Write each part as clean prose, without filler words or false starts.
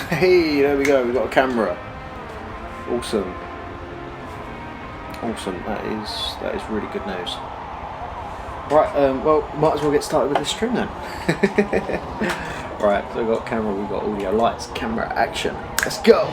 Hey, there we go, we've got a camera. Awesome. Awesome, that is really good news. Right, well, might as well get started with this stream then. Right, so we've got camera, we've got audio, lights, camera, action. Let's go!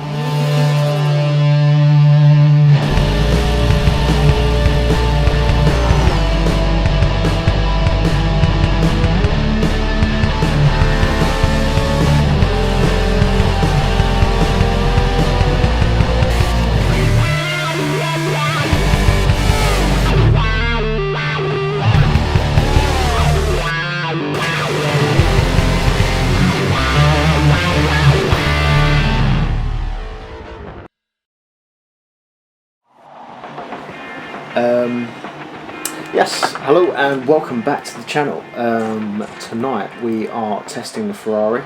Yes, hello and welcome back to the channel. Tonight we are testing the Ferrari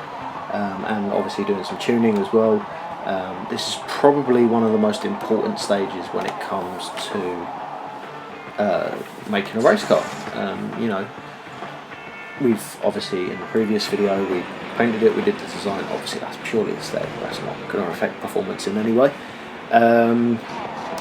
and obviously doing some tuning as well. This is probably one of the most important stages when it comes to making a race car. You know, we've obviously in the previous video we painted it, we did the design. Obviously that's purely aesthetic, that's not going to affect performance in any way.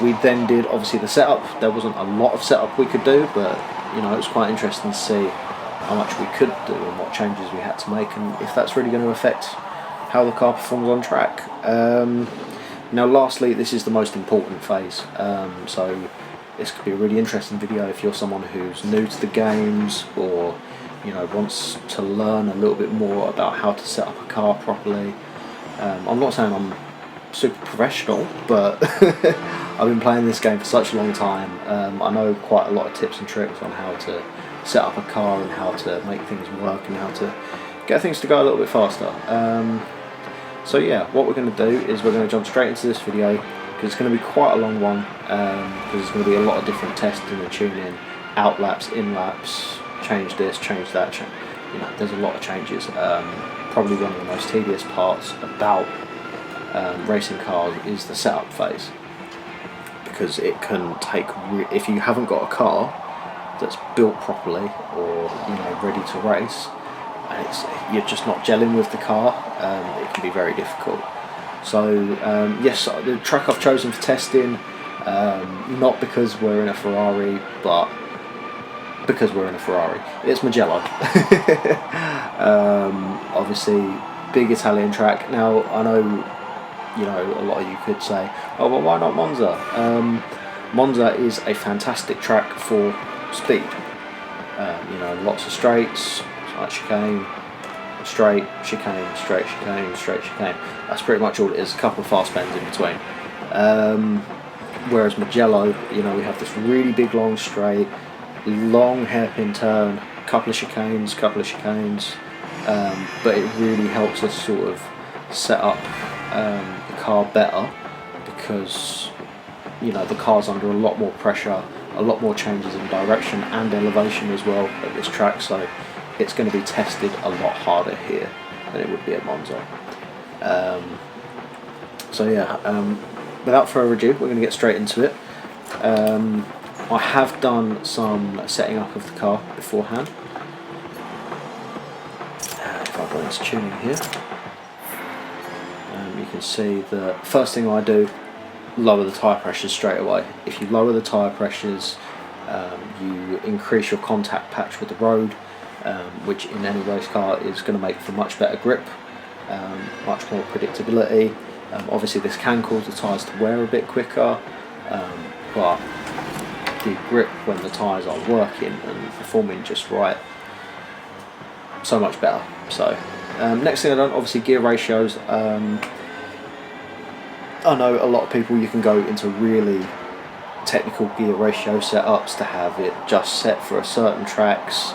We then did obviously the setup. There wasn't a lot of setup we could do, but you know, it was quite interesting to see how much we could do and what changes we had to make, and if that's really going to affect how the car performs on track. Now lastly, this is the most important phase, so this could be a really interesting video if you're someone who's new to the games, or you know, wants to learn a little bit more about how to set up a car properly. I'm not saying I'm super professional, but I've been playing this game for such a long time. I know quite a lot of tips and tricks on how to set up a car and how to make things work and how to get things to go a little bit faster. So yeah, what we're going to do is we're going to jump straight into this video, because it's going to be quite a long one, because there's going to be a lot of different testing and tuning, out laps, in laps, change this, change that, you know, there's a lot of changes. Probably one of the most tedious parts about racing cars is the setup phase, because it can take, if you haven't got a car that's built properly or you know ready to race, and you're just not gelling with the car, it can be very difficult. So yes, the track I've chosen for testing, not because we're in a Ferrari, but because we're in a Ferrari, it's Mugello. Obviously big Italian track. Now I know, you know, a lot of you could say, oh well, why not Monza? Monza is a fantastic track for speed. You know, lots of straights, like chicane, straight, chicane, straight, chicane, straight, chicane. That's pretty much all it is, a couple of fast bends in between. Whereas Mugello, you know, we have this really big long straight, long hairpin turn, couple of chicanes, but it really helps us sort of set up the car better, because you know the car's under a lot more pressure, a lot more changes in direction and elevation as well at this track, so it's going to be tested a lot harder here than it would be at Monza. So yeah, without further ado, we're going to get straight into it. I have done some setting up of the car beforehand. If I go into tuning here, you can see the first thing I do, lower the tyre pressures straight away. If you lower the tyre pressures, you increase your contact patch with the road, which in any race car is going to make for much better grip, much more predictability. Obviously this can cause the tyres to wear a bit quicker, but the grip when the tyres are working and performing just right, so much better. So next thing I've done, obviously gear ratios. I know a lot of people, you can go into really technical gear ratio setups to have it just set for a certain tracks,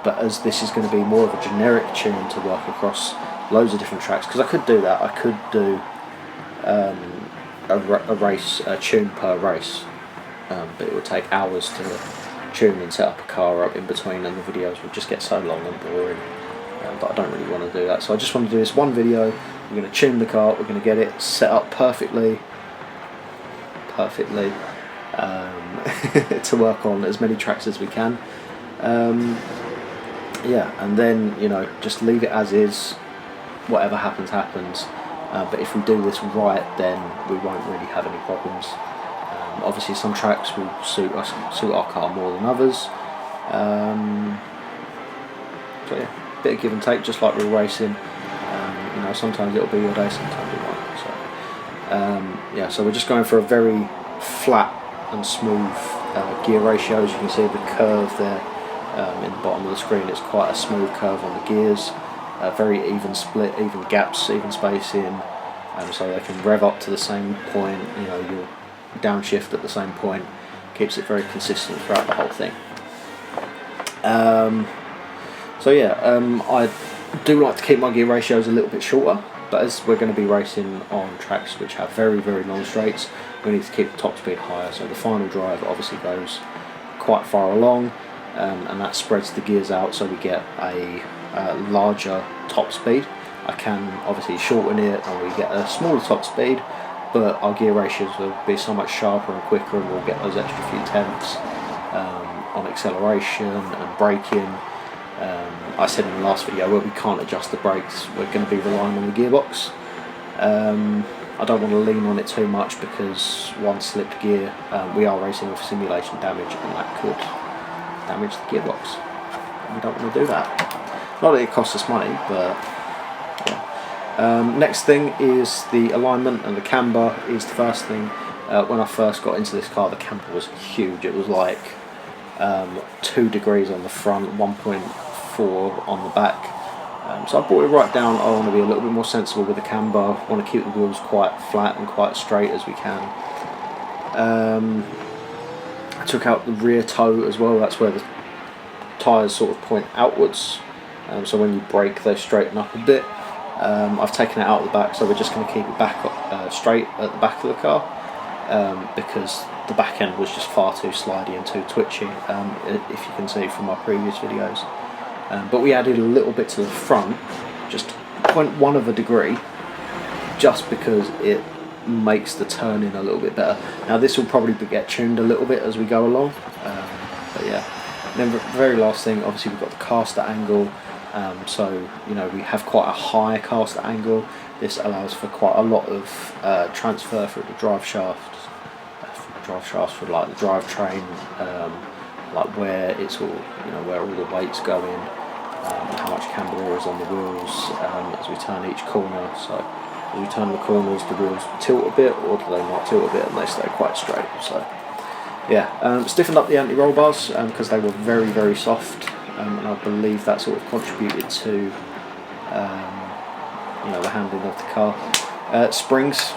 but as this is going to be more of a generic tune to work across loads of different tracks, because I could do that, I could do a tune per race, but it would take hours to tune and set up a car up in between, and the videos would just get so long and boring, but I don't really want to do that. So I just want to do this one video. We're going to tune the car, we're going to get it set up perfectly to work on as many tracks as we can. Yeah, and then, you know, just leave it as is, whatever happens happens. but if we do this right, then we won't really have any problems. Obviously some tracks will suit our car more than others. So yeah, bit of give and take, just like we're racing. You know, sometimes it'll be your day, sometimes it won't. So yeah, so we're just going for a very flat and smooth gear ratio. As you can see the curve there in the bottom of the screen, it's quite a smooth curve on the gears. Very even split, even gaps, even spacing, so they can rev up to the same point. You know, you'll downshift at the same point. Keeps it very consistent throughout the whole thing. So yeah, I do like to keep my gear ratios a little bit shorter, but as we're going to be racing on tracks which have very, very long straights, we need to keep the top speed higher. So the final drive obviously goes quite far along, and that spreads the gears out, so we get a larger top speed. I can obviously shorten it and we get a smaller top speed, but our gear ratios will be so much sharper and quicker, and we'll get those extra few tenths on acceleration and braking. I said in the last video, where we can't adjust the brakes, we're going to be relying on the gearbox. I don't want to lean on it too much, because one slipped gear, we are racing with simulation damage, and that could damage the gearbox. We don't want to do that. Not that it costs us money, but yeah. Next thing is the alignment, and the camber is the first thing. When I first got into this car, the camber was huge. It was like 2 degrees on the front, 1.4 on the back. So I brought it right down. I want to be a little bit more sensible with the camber. I want to keep the wheels quite flat and quite straight as we can. I took out the rear toe as well. That's where the tyres sort of point outwards. So when you brake, they straighten up a bit. I've taken it out of the back, so we're just going to keep it back up, straight at the back of the car, because the back end was just far too slidey and too twitchy, if you can see from my previous videos. But we added a little bit to the front, just 0.1 of a degree, just because it makes the turning a little bit better. Now this will probably get tuned a little bit as we go along, but yeah. And then the very last thing, obviously we've got the caster angle. So you know, we have quite a high caster angle. This allows for quite a lot of transfer through the drive shafts, for like the drivetrain, like where it's all, you know, where all the weight's going, how much camber there is on the wheels as we turn each corner. So as we turn the corners, the wheels tilt a bit, or do they not tilt a bit, and they stay quite straight. So yeah, stiffened up the anti-roll bars because they were very, very soft. And I believe that sort of contributed to you know, the handling of the car. Springs,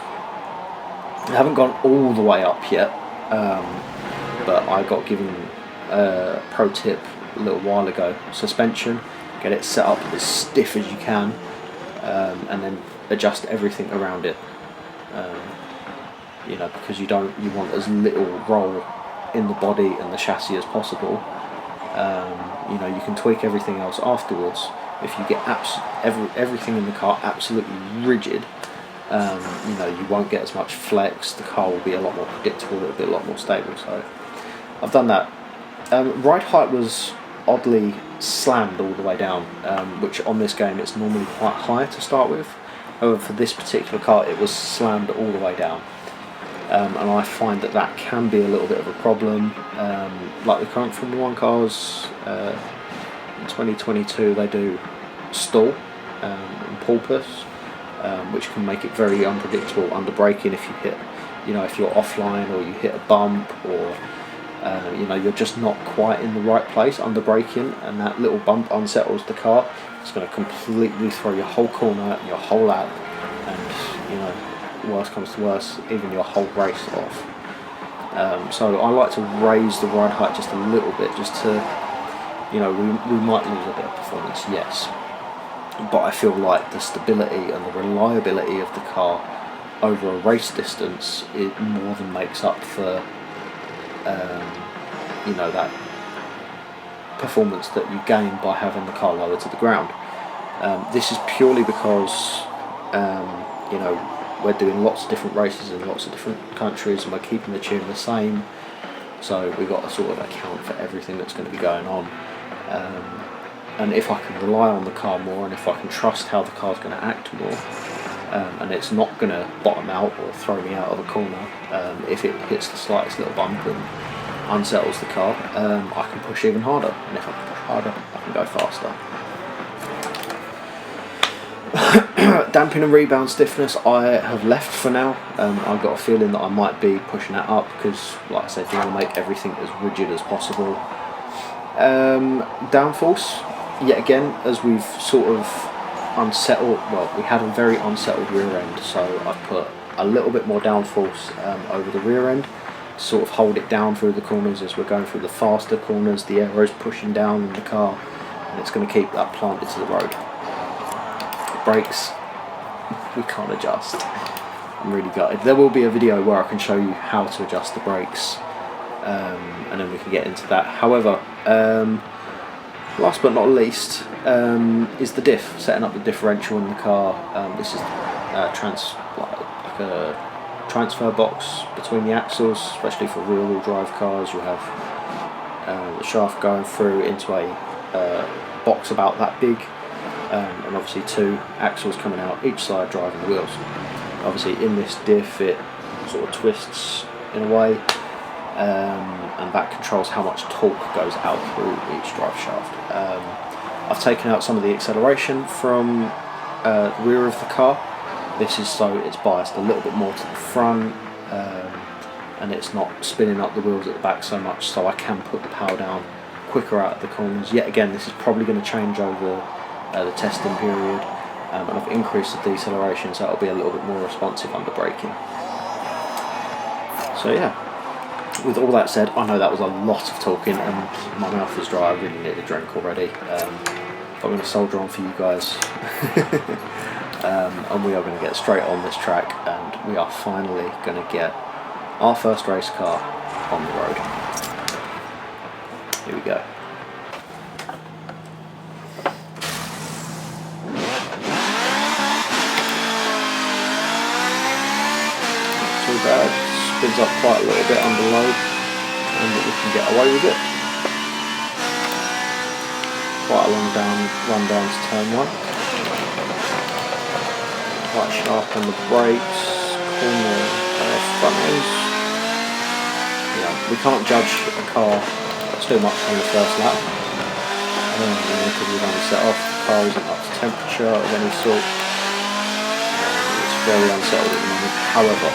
I haven't gone all the way up yet, but I got given a pro tip a little while ago. Suspension, get it set up as stiff as you can, and then adjust everything around it. You know, because you want as little roll in the body and the chassis as possible. You know, you can tweak everything else afterwards. If you get everything in the car absolutely rigid, you know, you won't get as much flex. The car will be a lot more predictable. It'll be a lot more stable. So I've done that. Ride height was oddly slammed all the way down, which on this game it's normally quite high to start with. However, for this particular car, it was slammed all the way down. And I find that can be a little bit of a problem. Like the current Formula 1 cars in 2022, they do stall and porpoise, which can make it very unpredictable under braking. If you hit, you know, if you're offline or you hit a bump, or you know, you're just not quite in the right place under braking, and that little bump unsettles the car. It's going to completely throw your whole corner and your whole lap, and you know, worst comes to worst, even your whole race off. So I like to raise the ride height just a little bit, just to, you know, we might lose a bit of performance, yes, but I feel like the stability and the reliability of the car over a race distance, it more than makes up for you know, that performance that you gain by having the car lower to the ground. This is purely because you know, we're doing lots of different races in lots of different countries, and we're keeping the tune the same, so we've got to sort of account for everything that's going to be going on. And if I can rely on the car more, and if I can trust how the car's going to act more, and it's not going to bottom out or throw me out of a corner if it hits the slightest little bump and unsettles the car. I can push even harder, and if I can push harder, I can go faster. Damping and rebound stiffness I have left for now. I've got a feeling that I might be pushing that up because, like I said, you want to make everything as rigid as possible. Downforce, yet again, as we've sort of unsettled, well, we had a very unsettled rear end, so I've put a little bit more downforce over the rear end to sort of hold it down through the corners as we're going through the faster corners. The aero's pushing down in the car, and it's going to keep that planted to the road. Brakes, we can't adjust. I'm really gutted. There will be a video where I can show you how to adjust the brakes, and then we can get into that. However, last but not least is the diff, setting up the differential in the car. This is like a transfer box between the axles, especially for rear-wheel drive cars. You have the shaft going through into a box about that big, and obviously two axles coming out each side driving the wheels. Obviously in this diff it sort of twists in a way, and that controls how much torque goes out through each drive shaft. I've taken out some of the acceleration from the rear of the car. This is so it's biased a little bit more to the front, and it's not spinning up the wheels at the back so much, so I can put the power down quicker out of the corners. Yet again, this is probably going to change over the testing period, and I've increased the deceleration so it'll be a little bit more responsive under braking. So yeah, with all that said, I know that was a lot of talking and my mouth is dry. I really need a drink already. I'm going to soldier on for you guys. And we are going to get straight on this track, and we are finally going to get our first race car on the road. Here we go. Not too bad, spins up quite a little bit under load, and we can get away with it. Quite a long run down to turn one. Quite sharp on the brakes, corner front ends. Yeah, we can't judge a car too much on the first lap, because we've only set off. The car isn't up to temperature of any sort. It's very unsettled at the moment. However,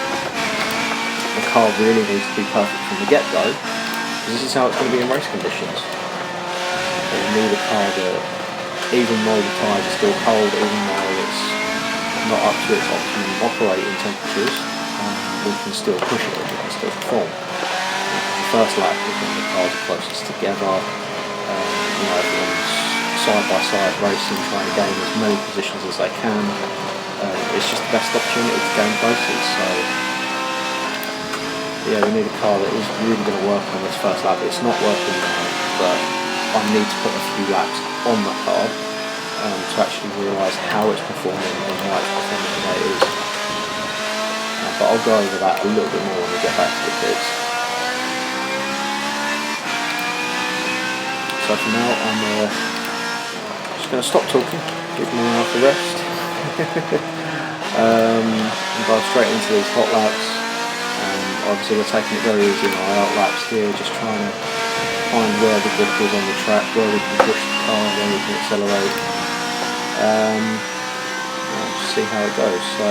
the car really needs to be perfect from the get-go, because this is how it's going to be in race conditions. So you need a car that, even though the tyres are still cold, even though it's not up to its optimum operating temperatures, we can still push it, we can still perform. The first lap is when the cars are closest together, everyone's side by side racing, trying to gain as many positions as they can. It's just the best opportunity to gain places, so yeah, we need a car that is really going to work on this first lap. It's not working now, but I need to put a few laps on the car to actually realise how it's performing and why it's performing the way it is. But I'll go over that a little bit more when we get back to the pits. So for now, I'm just going to stop talking, give my mouth a rest, and go straight into these hot laps. Obviously we're taking it very easy in our out laps here, just trying to find where the grip is on the track, where we can push the car, where we can accelerate. We'll just see how it goes. So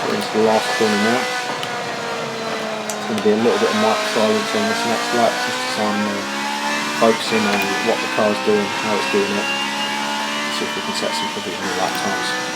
we're into the last corner now. It's going to be a little bit of mic silence on this next lap, just as I'm focusing on what the car's doing, how it's doing it. See if we can set some provisional lap times.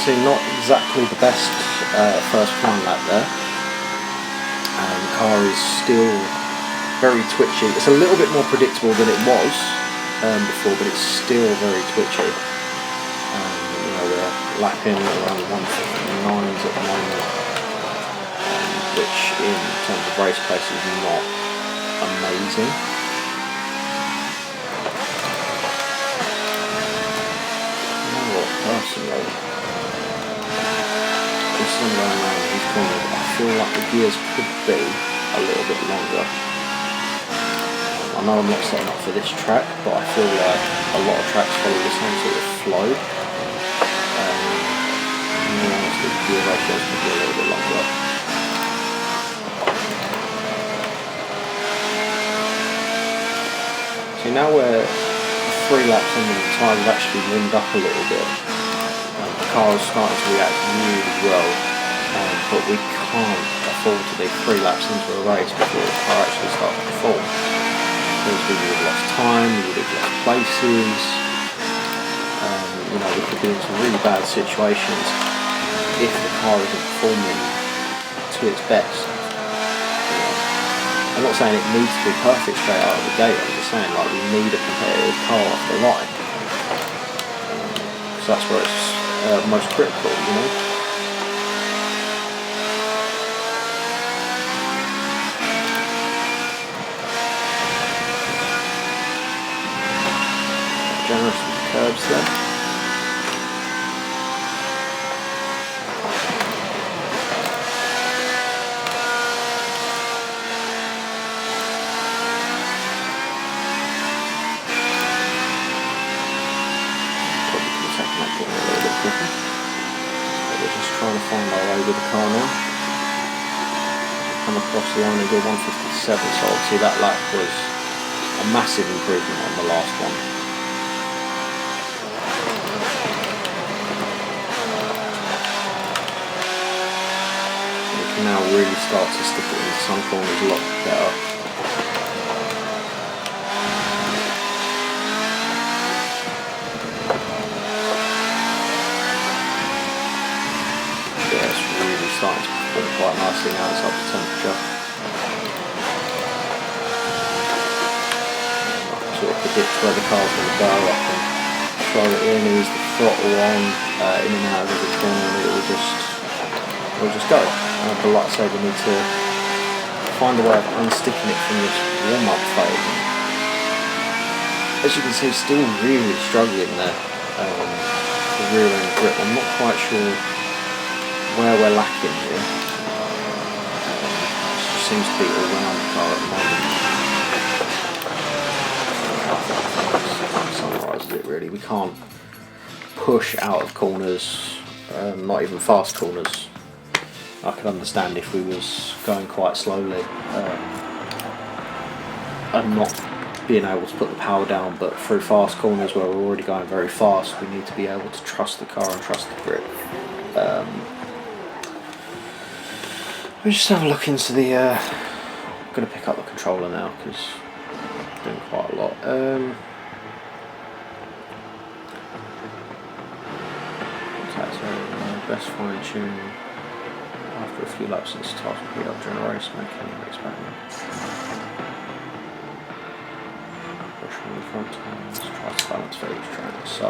obviously not exactly the best first flying lap there. The car is still very twitchy. It's a little bit more predictable than it was before, but it's still very twitchy. You know, we're lapping around 159s at the moment, which in terms of race pace is not amazing. Personally, just going around these corners, I feel like the gears could be a little bit longer. I know I'm not setting up for this track, but I feel like a lot of tracks follow the same sort of flow. Honestly, the gear ratios could be a little bit longer. So now we're 3 laps in and the tyres have actually warmed up a little bit. The car is starting to react really well, but we can't afford to be 3 laps into a race before the car actually starts to perform. Because we would have lost time, we would have lost places, you know, we could be in some really bad situations if the car isn't performing to its best. I'm not saying it needs to be perfect straight out of the gate, I'm just saying like we need a competitive car off the line. Because that's where it's most critical, you know. Generous with the curbs there. Trying to find our way with the car now. Come across the line and do 157, so obviously that lap was a massive improvement on the last one. We can now really start to stick it into some corners a lot better. Starting to perform quite nicely now it's up to temperature. I can sort of predict where the car's going to go, I can throw it in, ease the throttle on, in and out of everything, and it will just go. But like I say, we need to find a way of unsticking it from this warm-up phase. As you can see, still really struggling there, the rear end grip. I'm not quite sure where we're lacking here. It seems to be all around the car at the moment. I think that summarises it really. We can't push out of corners, not even fast corners. I could understand if we was going quite slowly and not being able to put the power down, but through fast corners where we're already going very fast, we need to be able to trust the car and trust the grip. We just have a look into the. I'm going to pick up the controller now because I'm doing quite a lot. Best fine tune after a few laps since the task will be up during a race, making an experiment. Pressure on the front tires, try to balance for each track. So,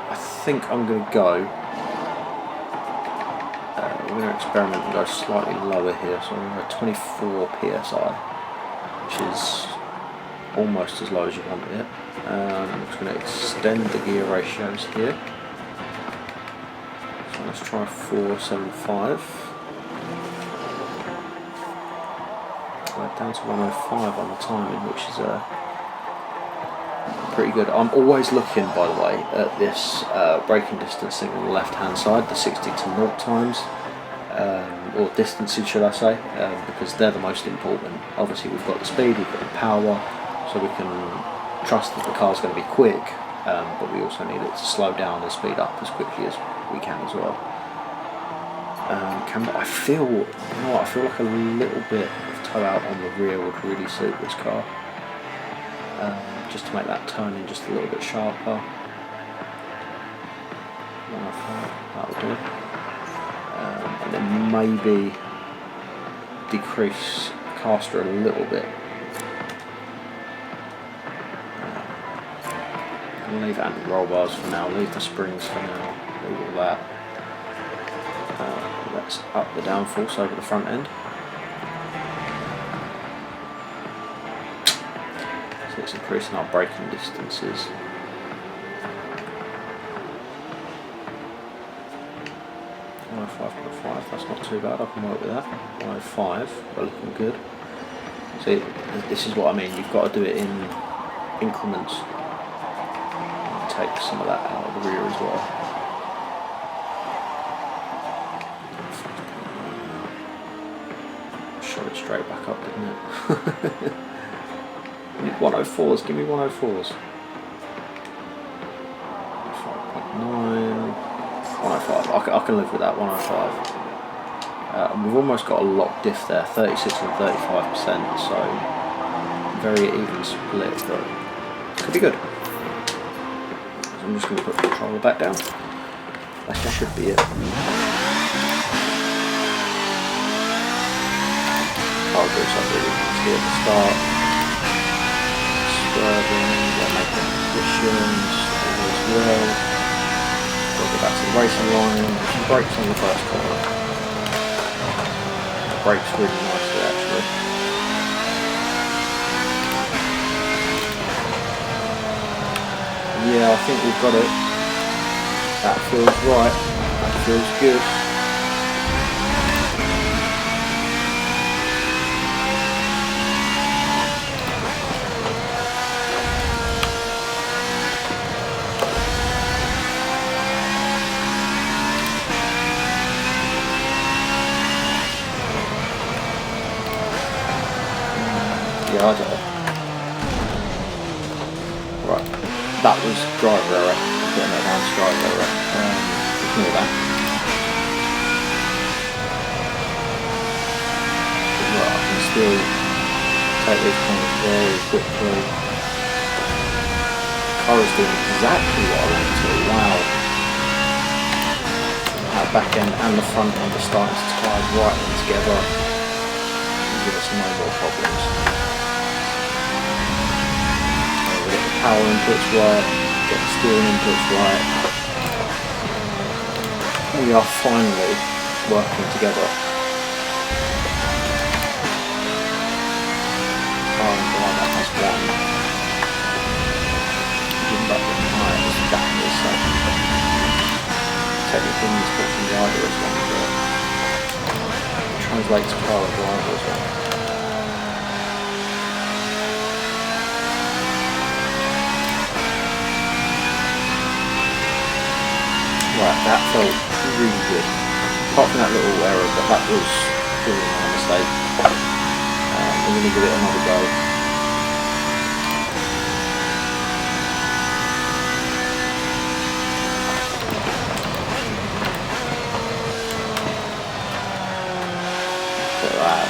I think I'm going to go. We're going to experiment and go slightly lower here, so we're at 24 psi, which is almost as low as you want it. I'm just going to extend the gear ratios here. So let's try 475. We're down to 105 on the timing, which is pretty good. I'm always looking, by the way, at this braking distance thing on the left hand side, the 60 to 0 times. Or distances, should I say, because they're the most important. Obviously we've got the speed, we've got the power, so we can trust that the car's going to be quick, but we also need it to slow down and speed up as quickly as we can as well. I feel like a little bit of toe out on the rear would really suit this car, just to make that turning just a little bit sharper. 105, that'll do. And then maybe decrease caster a little bit. And leave anti-roll bars for now, leave the springs for now, leave all that. Let's up the downforce over the front end. So it's increasing our braking distances. That's not too bad, I can work with that. 105, we're looking good. See, this is what I mean, you've got to do it in increments. Take some of that out of the rear as well. Shot it straight back up, didn't it? 104s, give me 104s. 5.9, 105, I can live with that, 105. And we've almost got a lock diff there, 36 and 35%, so very even split, but could be good. So I'm just going to put the controller back down. That should be it. Car goes up really nicely at the start. Swerving, we're making positions as well. We'll go back to the racing line. Some brakes on the first corner. Brakes really nicely actually. Yeah, I think we've got it. That feels right. That feels good. Yeah, I don't know. Right, that was driver error. I'm putting that down to driver error. Ignore that. Right, I can still take these corners very quickly. The car is doing exactly what I want to. Wow. That back end and the front end are starting to tie right in together and give us no more problems. Get the power inputs right, get the steering inputs right. We are finally working together. Car and driver has one. Give up the tyre is exactly the same. Technically needs to from driver as one, but it translates to car and driver as well. Right, that felt really good. Apart from that little error, but that was really my mistake. I'm going to give it another go. Look at that.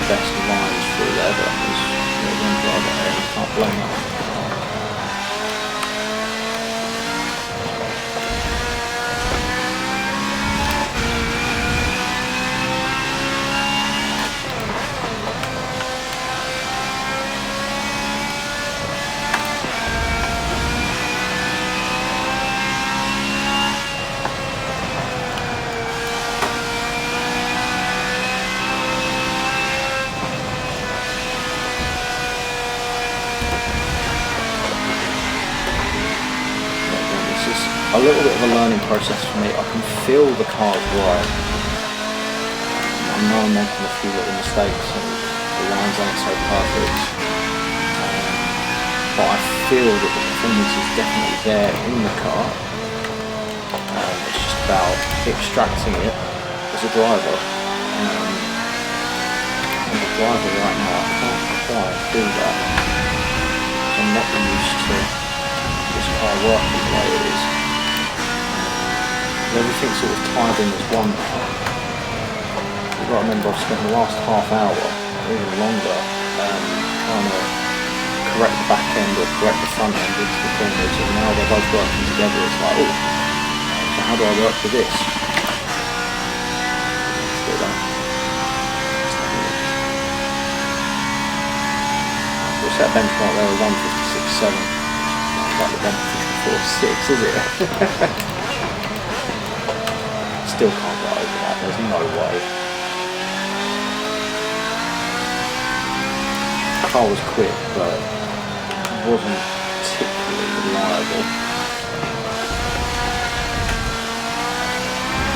Best lines through there, but it was one driver there, you can't blame that. A little bit of a learning process for me. I can feel the car's right. I know I'm making a few little mistakes and the lines aren't so perfect. But I feel that the performance is definitely there in the car. It's just about extracting it as a driver. And the driver right now, I can't quite do that. I'm not used to this car working the way it is. everything sort of tied in as one now. You've got to remember I've spent the last half hour, or even longer, trying to correct the back end or correct the front end into the corners, and now they're both working together. It's like, oh, so how do I work with this? Let's do that. We'll set a benchmark there of 156.7. Like the 154.6, is it? Still can't get over that, there's no way. The car was quick, but wasn't particularly reliable.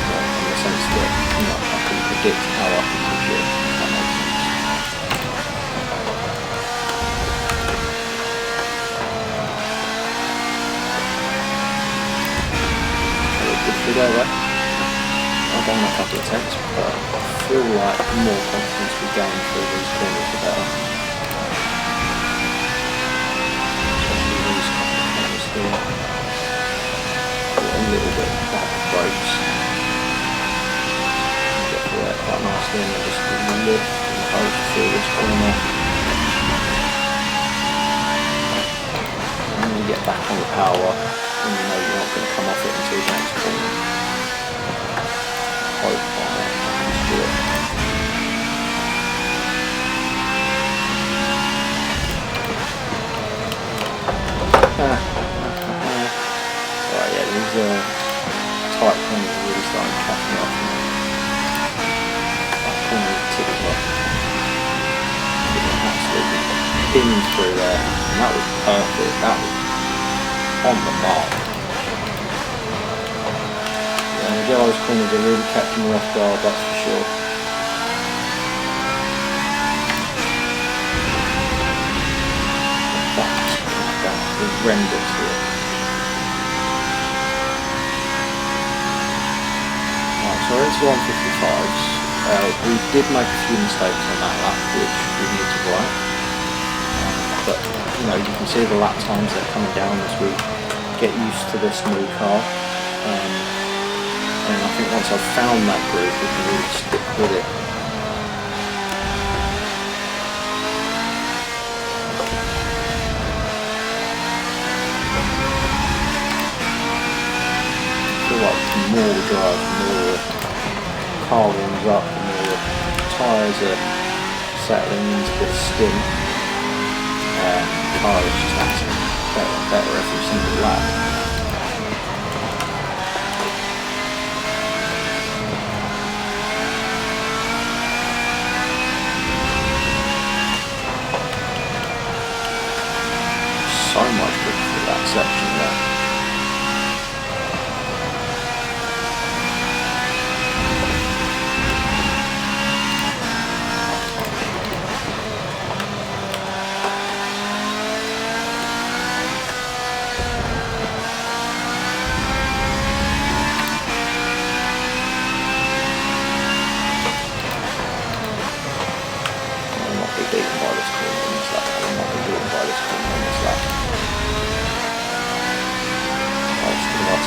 Well, in the sense that, you know, I couldn't predict how I could push it, if that makes sense. Good through there, right? I've done a couple of attempts, but I feel like the more confidence we gain through these corners, the better. Especially these couple of corners here. Put a little bit back brakes. Get through that quite nicely, and then just lift and coast through this corner. And then you get back on the power, and you know you're not going to come off it until the next corner. Hope on it, just do it. Right, yeah, these tight corners are really starting to catch me off. That corner in particular, absolutely pinned through there, and that was perfect. That was on the mark. Yeah, Mugello's corners are really catching me off guard, that's for sure. That's horrendous here. Right, so we're into 155s. We did make a few mistakes on that lap, which we need to right. But you know, you can see the lap times that are coming down as we get used to this new car, and I think once I've found that groove, we can really stick with it. I feel like the more we drive, the more the car warms up, the more the tyres are settling into this stim. The car is just acting better and better every single lap. So much good for that section there.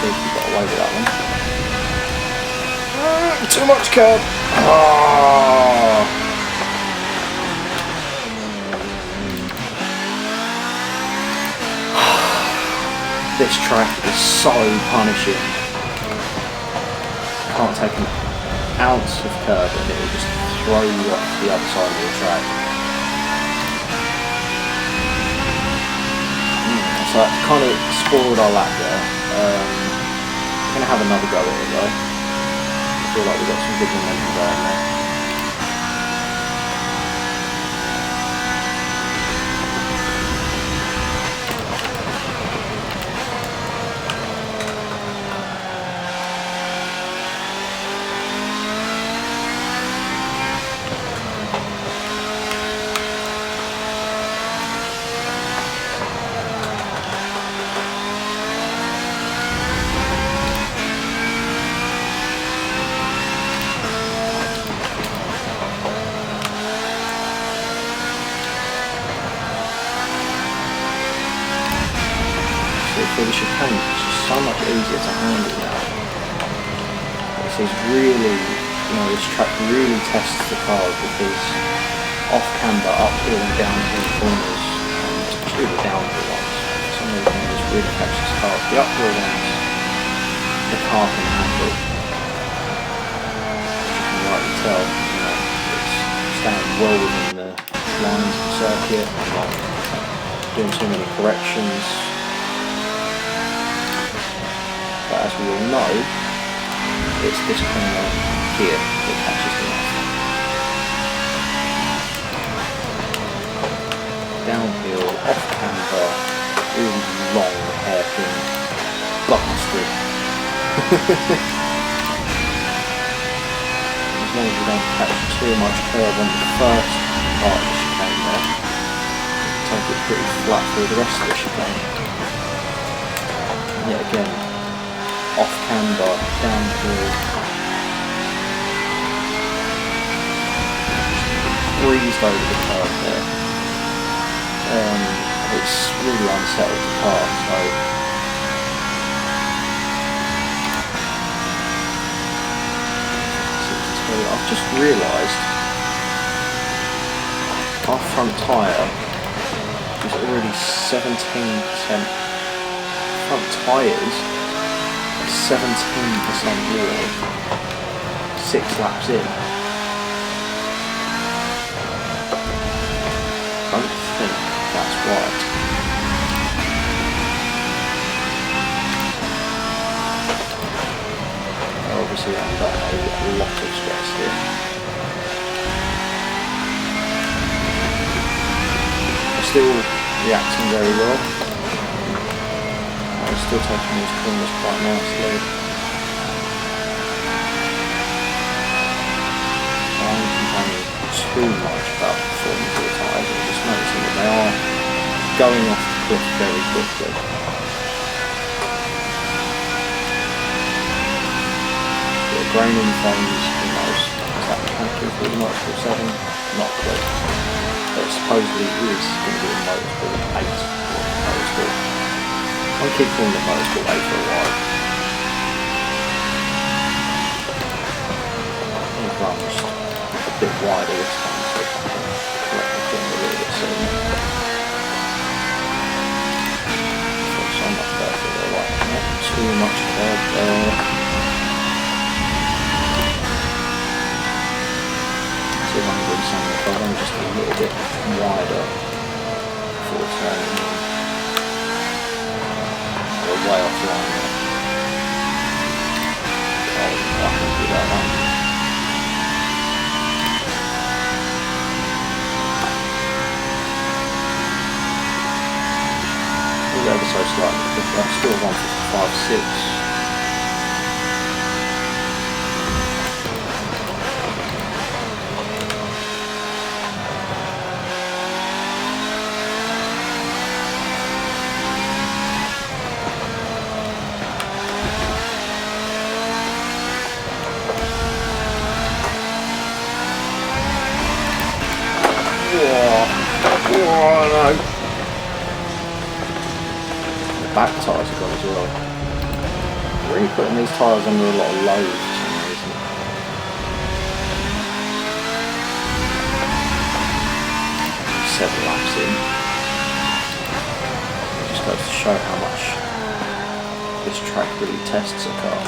You got away with that one. Too much curb. Oh. This track is so punishing. Can't take an ounce of curb and it will just throw you off the other side of the track. So that kind of spoiled our lap there. I'm going to have another go at it though. I feel like we've got some good momentum going there. For the chicane, it's just so much easier to handle now. this is really, this track really tests the car because off camber, uphill and downhill corners, especially the downhill ones, for some reason this really catches cars. The uphill ones, the car can handle. As you can rightly tell, it's staying well within the lines of the circuit, not doing too many corrections. But as we all know, it's this corner here that catches the knife. Downhill, off camber, really long hairpin bastard. As long as we don't catch too much curve on the first part of the chicane there, take it pretty flat through the rest of the chicane. And yet again, off camber, downhill, breezed over the curve there. It's really unsettled the car, so I've just realised our front tyre is already 17%. Front tyres are 17% worn 6 laps in. I don't think that's right. Obviously under a lot of stress here. They're still reacting very well. I'm still taking these corners quite nicely. I don't complain too much about the performance of the tyres. I'm just noticing that they are going off the cliff very quickly. Graining phase, who knows? Is that mechanical through the motorsport 7? Not clear. But supposedly it is going to be in motorsport 8 or motorsport. I'll keep calling it motorsport 8 for a while. I've run just a bit wider this time, so I can correct the thing a little bit sooner. So much better there, right? Not too much curve there. 200 something, if I want just a little bit wider before turning in. We're way offline there. I can do that one. We'll go ever so slightly quicker. I'm still 155.6. Oh no! The back tyres have gone as well. Really putting these tyres under a lot of load for some reason. 7 laps in. It just goes to show how much this track really tests a car.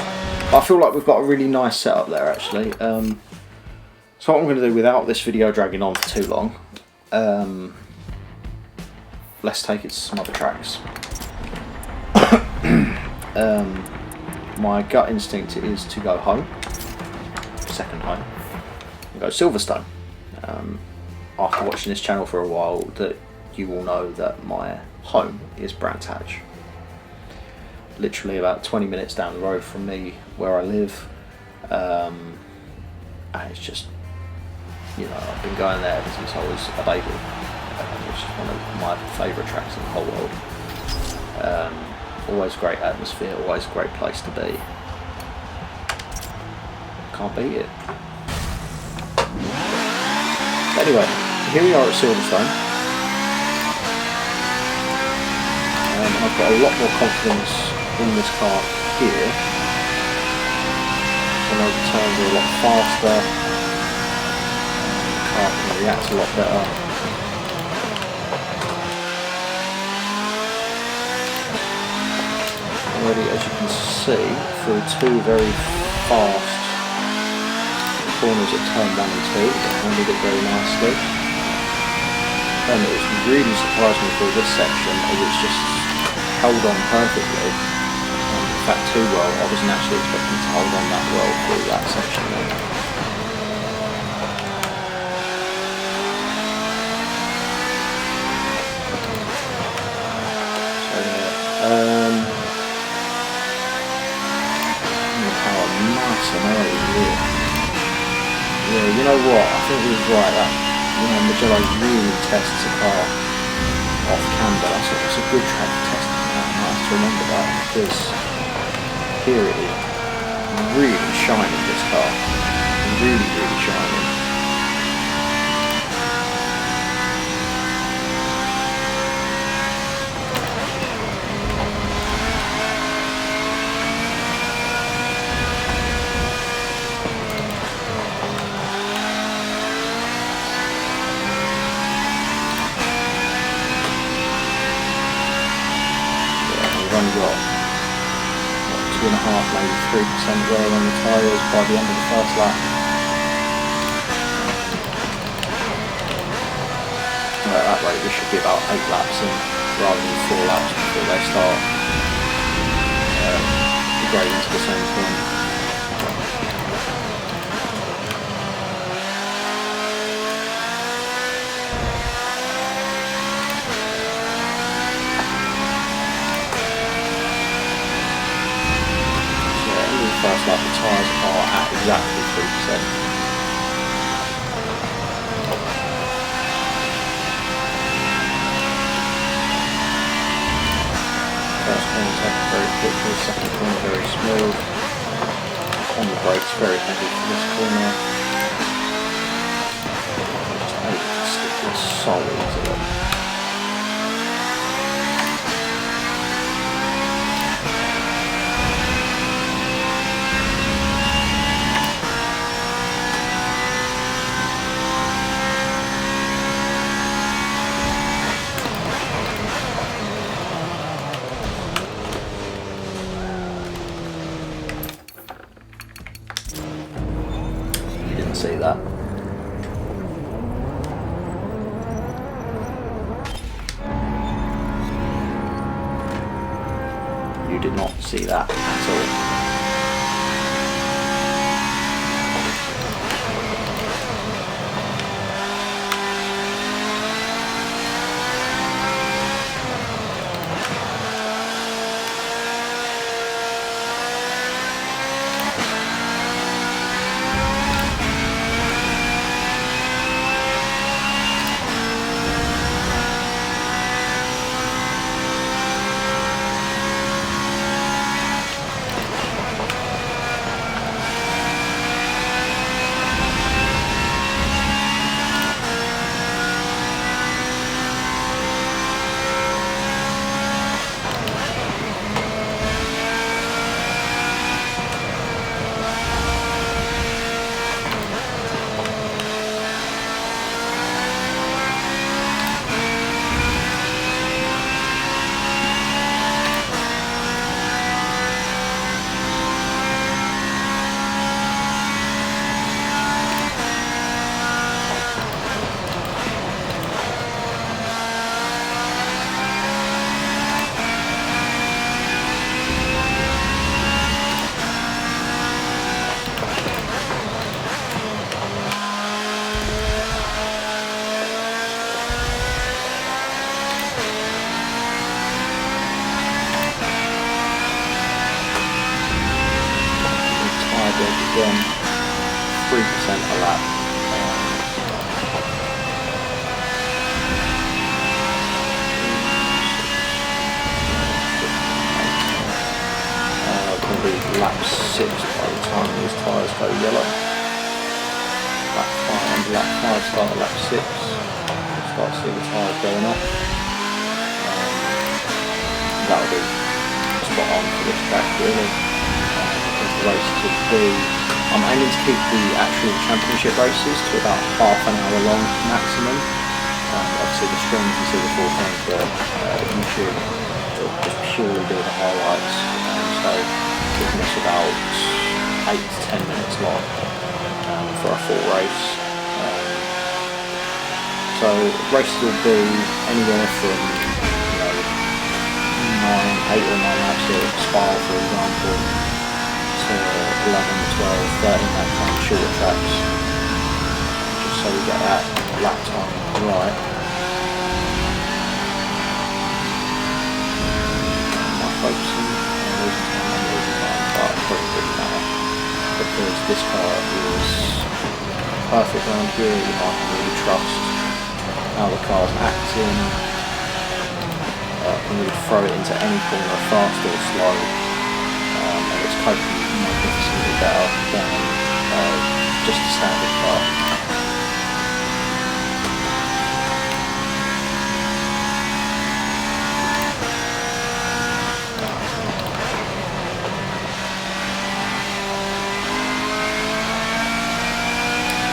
I feel like we've got a really nice setup there actually. So what I'm going to do without this video dragging on for too long, let's take it to some other tracks. My gut instinct is to go home, second home, and go Silverstone. After watching this channel for a while, that you will know that my home is Brands Hatch. Literally about 20 minutes down the road from me where I live, and it's just, I've been going there ever since I was a baby. Which is one of my favourite tracks in the whole world. Always great atmosphere, always a great place to be. Can't beat it. Anyway, here we are at Silverstone. I've got a lot more confidence in this car here. So know the turns are a lot faster, the car can react a lot better. Already, as you can see, through two very fast corners at turn 1 and 2, it handled it very nicely. And it's really surprised me through this section as it's just held on perfectly. In fact, too well. I wasn't actually expecting to hold on that well through that section then. So yeah, nice and early here. Yeah, you know what? I think he was right. That Mugello really tests a car off camber. That's a good track to test. Nice to remember that, because here it is really shining. This car, really shining. Only got 2.5, maybe 3% wear on the tyres by the end of the first lap. At that rate, we should be about 8 laps in rather than 4 laps before they start degrading to the same point. First lap, the tyres are at exactly 3%. First corner taken very quickly, second corner very smooth. On the brakes, very heavy for this corner. Just able to stick this solid to them. See that. You did not see that at all. Again, 3% a lap. Probably lap 6 by the time these tyres go yellow. Lap 5, start at lap 6. Start to see the tyres going off. That'll be spot on for this track, really. The race to be I'm aiming to keep the actual championship races to about half an hour long maximum. Obviously the stream can see the full thing, but YouTube will just purely do the highlights, so giving us about 8 to 10 minutes long for a full race. So races will be anywhere from 8 or 9 laps at Spa, for example, to 11, 12, 13 lap time shorter tracks, just so we get that lap time right. Am I focusing? I'm losing time, but it doesn't really matter, because this car is perfect around here. I can really trust how the car's acting. Can really throw it into any corner, fast or slow, and it's coping magnificently better than just a standard car.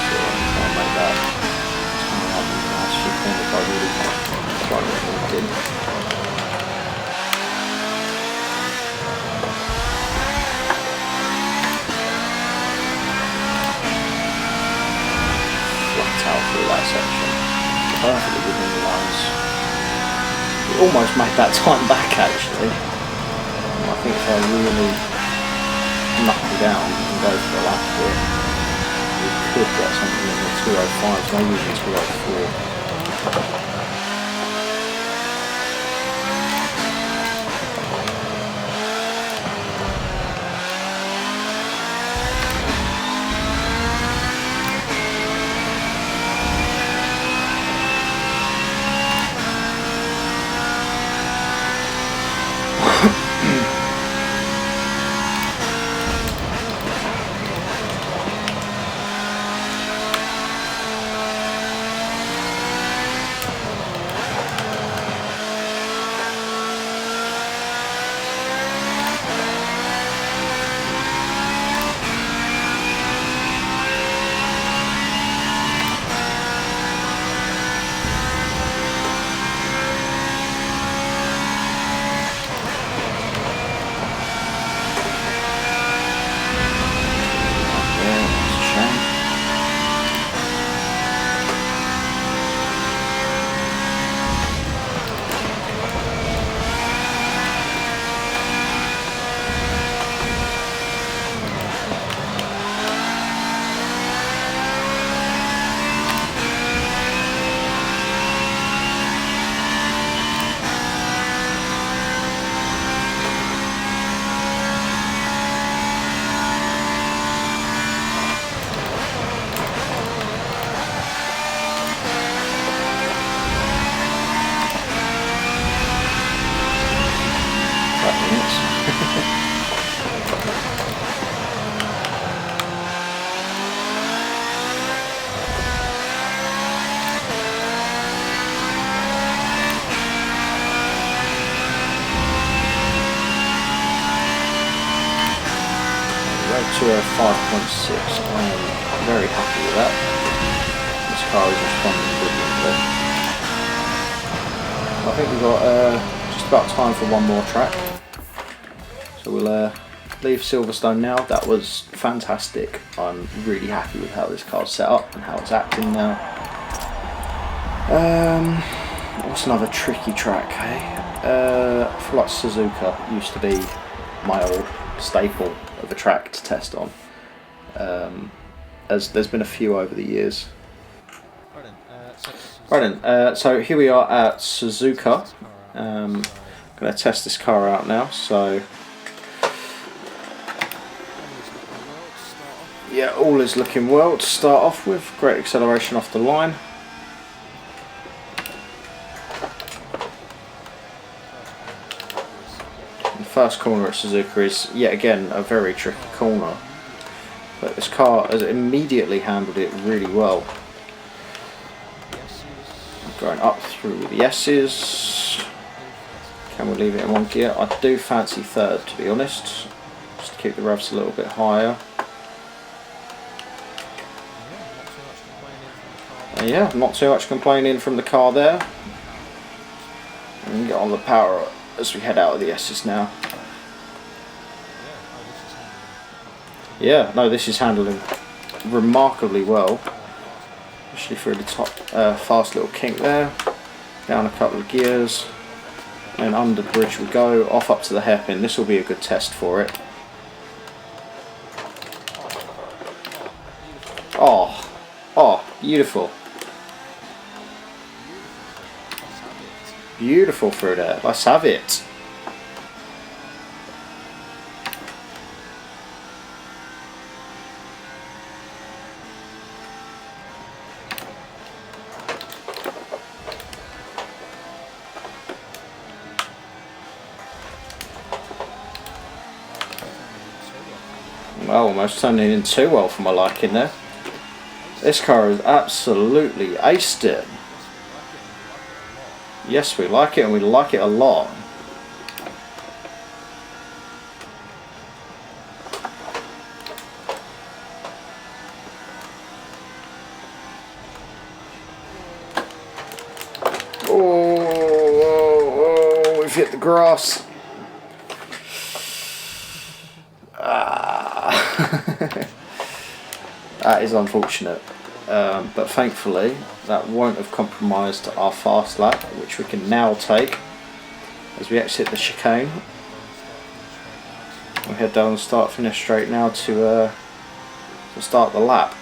So I'll make that turn up in the last few corners by really throwing it in. Through that section, perfectly within the lines. We almost made that time back actually. I think if I really knuckle down and go for a lap here, we could get something in the 205s, maybe even 204. To a 5.6, I'm very happy with that. This car is responding brilliantly. I think we've got just about time for one more track. So we'll leave Silverstone now. That was fantastic. I'm really happy with how this car's set up and how it's acting now. What's another tricky track, hey? I feel like Suzuka used to be my old staple of a track to test on, as there's been a few over the years. Right then, so here we are at Suzuka. I'm going to test this car out now. So yeah, all is looking well to start off with. Great acceleration off the line. First corner at Suzuka is yet again a very tricky corner, but this car has immediately handled it really well. Going up through the S's. Can we leave it in one gear? I do fancy third, to be honest, just to keep the revs a little bit higher. Yeah, not too much complaining from the car there. And get on the power as we head out of the S's now. Yeah, no, this is handling remarkably well. Especially through the top fast little kink there. Down a couple of gears. And under the bridge we go, off up to the hairpin. This will be a good test for it. Oh, oh, beautiful. Beautiful through there. Let's have it. Well, almost turning in too well for my liking there. This car is absolutely aced it. Yes, we like it, and we like it a lot. Oh, we've hit the grass. That is unfortunate, but thankfully that won't have compromised our fast lap, which we can now take as we exit the chicane. We head down the start finish straight now to start the lap.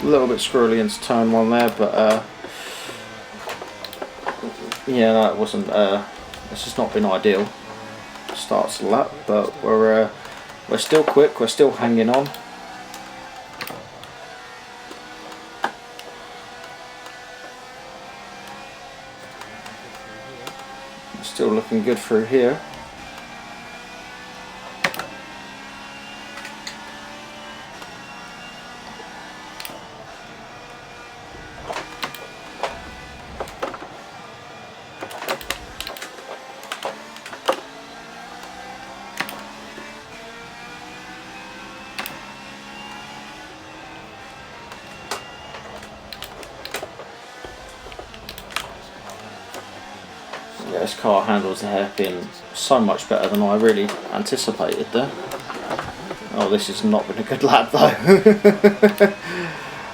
A little bit squirrely into turn one there, but yeah, no, it wasn't. This has not been ideal. Starts the lap, but we're still quick. We're still hanging on. Still looking good through here. Yeah, this car handles the hairpin so much better than I really anticipated there. Oh, this has not been a good lap though.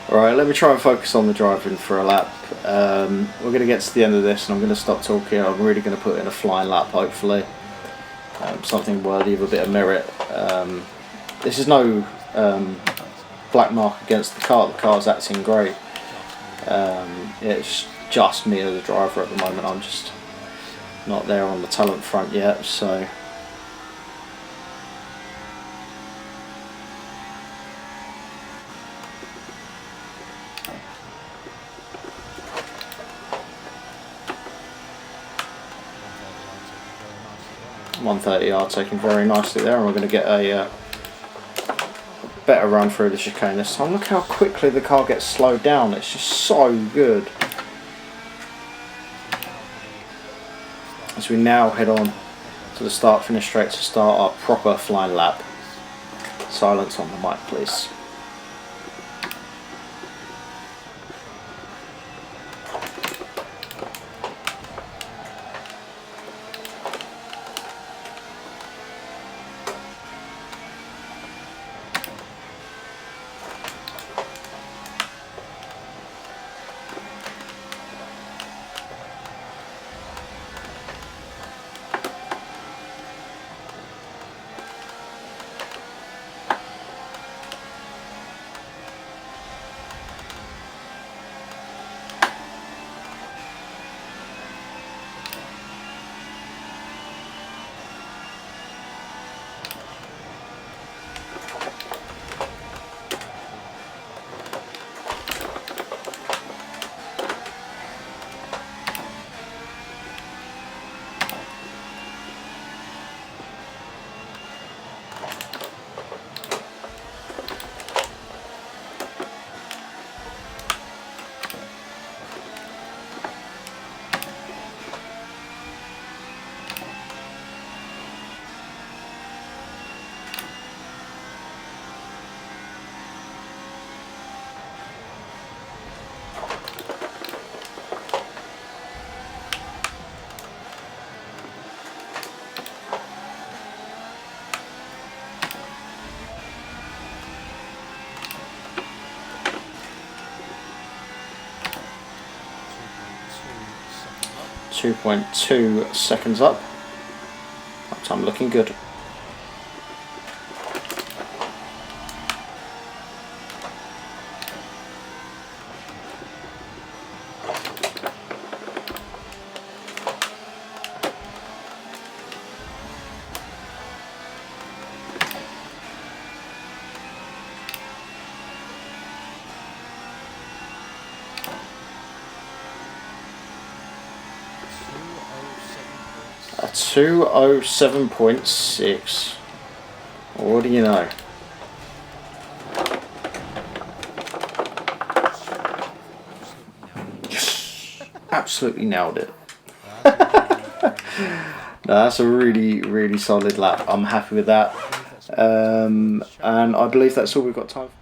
Alright, let me try and focus on the driving for a lap. We're going to get to the end of this and I'm going to stop talking. I'm really going to put in a flying lap, hopefully. Something worthy of a bit of merit. This is no black mark against the car. The car's acting great. It's just me as a driver at the moment. I'm just not there on the talent front yet, so .130R taking very nicely there, and we're going to get a better run through the chicane this time. Look how quickly the car gets slowed down. It's just so good. As we now head on to the start finish straight to start our proper flying lap. Silence on the mic, please. 2.2 seconds up. That time looking good. A 207.6. What do you know? Yes! Absolutely nailed it. No, that's a really solid lap. I'm happy with that. And I believe that's all we've got time for.